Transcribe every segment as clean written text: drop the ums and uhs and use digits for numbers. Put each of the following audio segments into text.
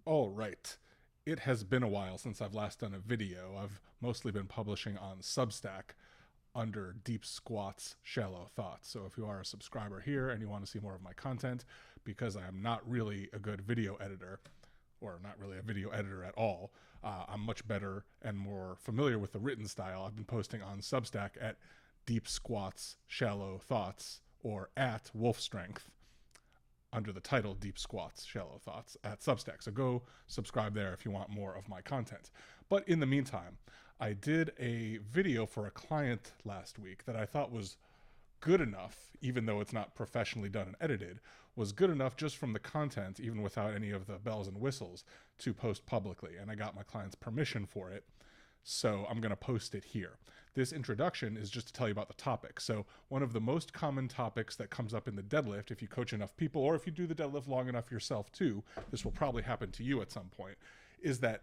All right. It has been a while since I've last done a video. I've mostly been publishing on Substack under Deep Squat's Shallow Thoughts. So if you are a subscriber here and you want to see more of my content, because I am not really a good video editor, or not really a video editor at all, I'm much better and more familiar with the written style. I've been posting on Substack at Deep Squat's Shallow Thoughts or at Wolf Strength under the title Deep Squats, Shallow Thoughts at Substack. So go subscribe there if you want more of my content. But in the meantime, I did a video for a client last week that I thought was good enough, even though it's not professionally done and edited, was good enough just from the content, even without any of the bells and whistles, to post publicly. And I got my client's permission for it. So I'm going to post it here. This introduction is just to tell you about the topic. So one of the most common topics that comes up in the deadlift, if you coach enough people, or if you do the deadlift long enough yourself too, this will probably happen to you at some point, is that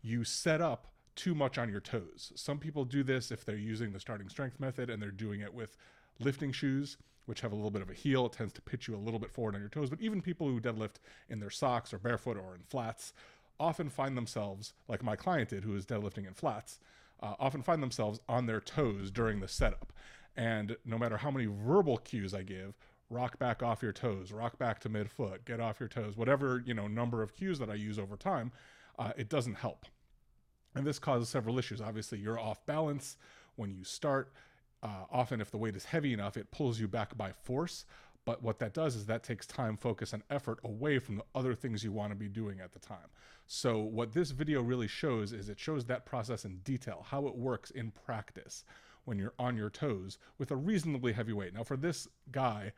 you set up too much on your toes. Some people do this if they're using the starting strength method and they're doing it with lifting shoes, which have a little bit of a heel. It tends to pitch you a little bit forward on your toes. But even people who deadlift in their socks or barefoot or in flats often find themselves, like my client did, who is deadlifting in flats, often find themselves on their toes during the setup. And no matter how many verbal cues I give, rock back off your toes, rock back to midfoot, get off your toes, whatever, number of cues that I use over time, it doesn't help. And this causes several issues. Obviously, you're off balance when you start. Often, if the weight is heavy enough, it pulls you back by force. But what that does is that takes time, focus, and effort away from the other things you want to be doing at the time. So what this video really shows is it shows that process in detail, how it works in practice when you're on your toes with a reasonably heavy weight. Now for this guy,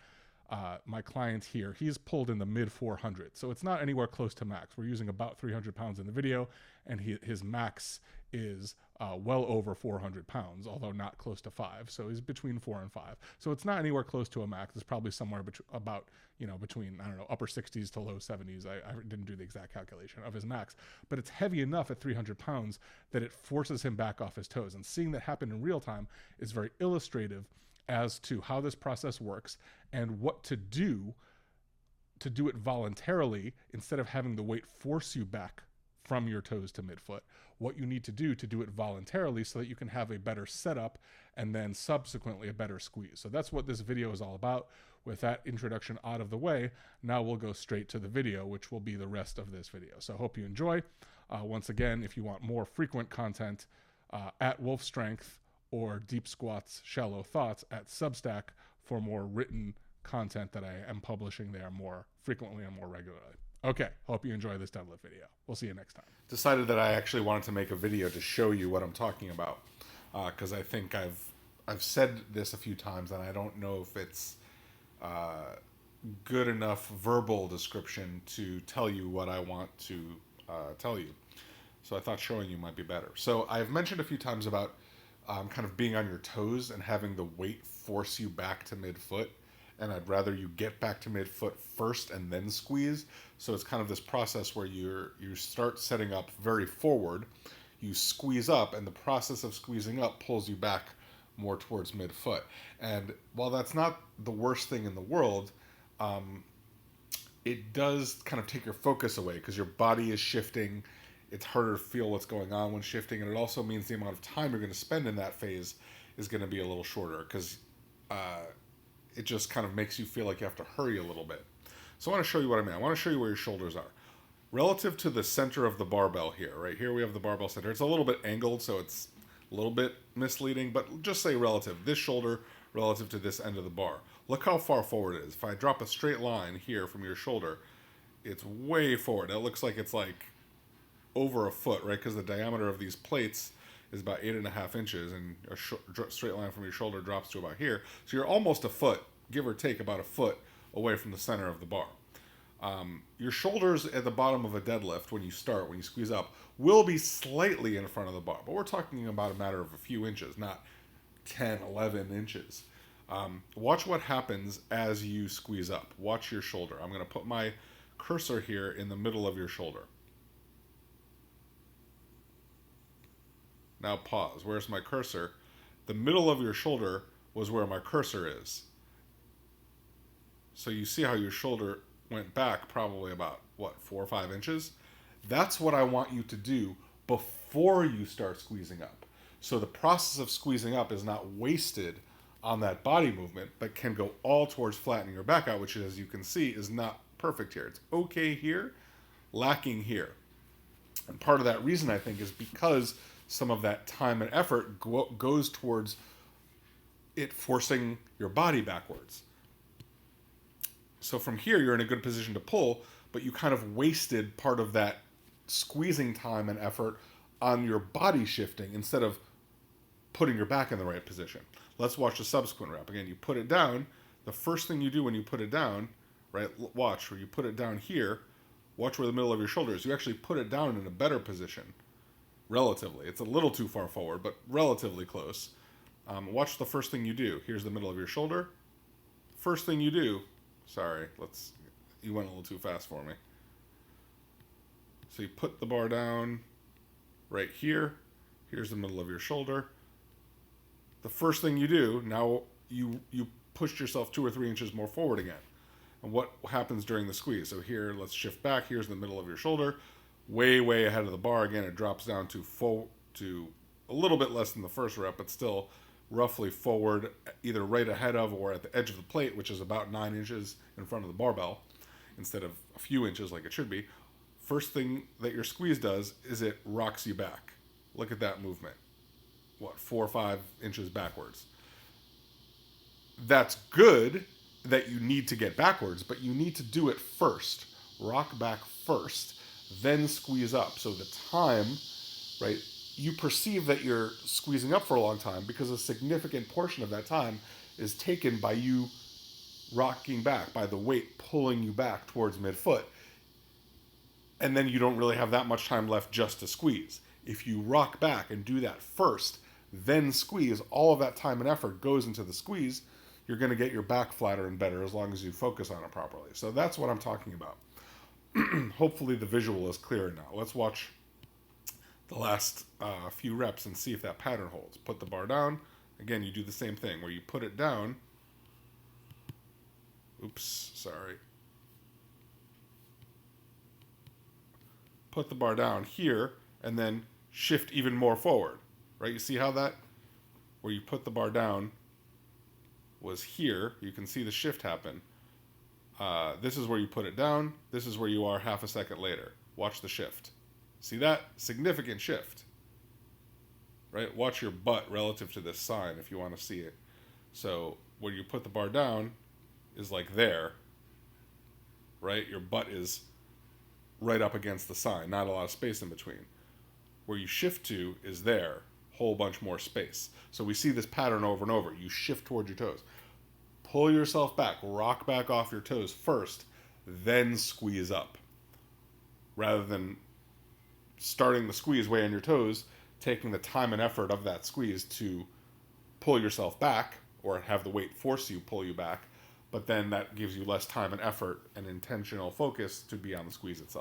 my client here, he's pulled in the mid 400s. So it's not anywhere close to max. We're using about 300 pounds in the video, and his max is well over 400 pounds, although not close to 5. So he's between 4 and 5. So it's not anywhere close to a max. It's probably somewhere about, between, I don't know, upper 60s to low 70s. I didn't do the exact calculation of his max. But it's heavy enough at 300 pounds that it forces him back off his toes. And seeing that happen in real time is very illustrative as to how this process works and what to do it voluntarily instead of having the weight force you back from your toes to midfoot. What you need to do it voluntarily so that you can have a better setup and then subsequently a better squeeze. So that's what this video is all about. With that introduction out of the way, now we'll go straight to the video, which will be the rest of this video. So I hope you enjoy. Once again, if you want more frequent content, at Wolf Strength or Deep Squats Shallow Thoughts at Substack for more written content that I am publishing there more frequently and more regularly. Okay, hope you enjoy this deadlift video. We'll see you next time. Decided that I actually wanted to make a video to show you what I'm talking about, because I think I've said this a few times and I don't know if it's good enough verbal description to tell you what I want to tell you. So I thought showing you might be better. So I've mentioned a few times about kind of being on your toes and having the weight force you back to midfoot. And I'd rather you get back to midfoot first and then squeeze. So it's kind of this process where you start setting up very forward, you squeeze up, and the process of squeezing up pulls you back more towards midfoot. And while that's not the worst thing in the world, it does kind of take your focus away because your body is shifting. It's harder to feel what's going on when shifting, and it also means the amount of time you're going to spend in that phase is going to be a little shorter because it just kind of makes you feel like you have to hurry a little bit. So I want to show you what I mean. I want to show you where your shoulders are. Relative to the center of the barbell here, right here we have the barbell center. It's a little bit angled, so it's a little bit misleading, but just say relative. This shoulder relative to this end of the bar. Look how far forward it is. If I drop a straight line here from your shoulder, it's way forward. It looks like it's like over a foot, right? Because the diameter of these plates is about 8.5 inches, and a straight line from your shoulder drops to about here. So you're almost a foot, give or take about a foot, away from the center of the bar. Your shoulders at the bottom of a deadlift, when you start, when you squeeze up, will be slightly in front of the bar. But we're talking about a matter of a few inches, not 10, 11 inches. Watch what happens as you squeeze up. Watch your shoulder. I'm going to put my cursor here in the middle of your shoulder. Now pause. Where's my cursor? The middle of your shoulder was where my cursor is. So you see how your shoulder went back probably about, 4 or 5 inches? That's what I want you to do before you start squeezing up. So the process of squeezing up is not wasted on that body movement, but can go all towards flattening your back out, which, as you can see, is not perfect here. It's okay here, lacking here. And part of that reason, I think, is because some of that time and effort goes towards it forcing your body backwards. So from here, you're in a good position to pull, but you kind of wasted part of that squeezing time and effort on your body shifting instead of putting your back in the right position. Let's watch the subsequent rep. Again, you put it down. The first thing you do when you put it down, right, watch, where you put it down here, watch where the middle of your shoulder is. You actually put it down in a better position, relatively. It's a little too far forward, but relatively close. Watch the first thing you do. Here's the middle of your shoulder. First thing you do, sorry, you went a little too fast for me. So you put the bar down right here. Here's the middle of your shoulder. The first thing you do, now you pushed yourself 2 or 3 inches more forward again. And what happens during the squeeze? So here, let's shift back. Here's the middle of your shoulder. Way, way ahead of the bar. Again, it drops down to a little bit less than the first rep, but still roughly forward, either right ahead of or at the edge of the plate, which is about 9 inches in front of the barbell, instead of a few inches like it should be. First thing that your squeeze does is it rocks you back. Look at that movement. 4 or 5 inches backwards. That's good that you need to get backwards, but you need to do it first. Rock back first, then squeeze up. So the time, right, you perceive that you're squeezing up for a long time because a significant portion of that time is taken by you rocking back, by the weight pulling you back towards midfoot. And then you don't really have that much time left just to squeeze. If you rock back and do that first, then squeeze, all of that time and effort goes into the squeeze. You're going to get your back flatter and better as long as you focus on it properly. So that's what I'm talking about. Hopefully the visual is clearer now. Let's watch the last few reps and see if that pattern holds. Put the bar down. Again, you do the same thing where you put it down. Oops, sorry. Put the bar down here and then shift even more forward. Right? You see how that, where you put the bar down was here. You can see the shift happen. This is where you put it down. This is where you are half a second later. Watch the shift. See that? Significant shift. Right? Watch your butt relative to this sign if you want to see it. So where you put the bar down is like there. Right? Your butt is right up against the sign. Not a lot of space in between. Where you shift to is there. Whole bunch more space. So we see this pattern over and over. You shift towards your toes. Pull yourself back. Rock back off your toes first, then squeeze up. Rather than starting the squeeze way on your toes, taking the time and effort of that squeeze to pull yourself back or have the weight force you, pull you back. But then that gives you less time and effort and intentional focus to be on the squeeze itself.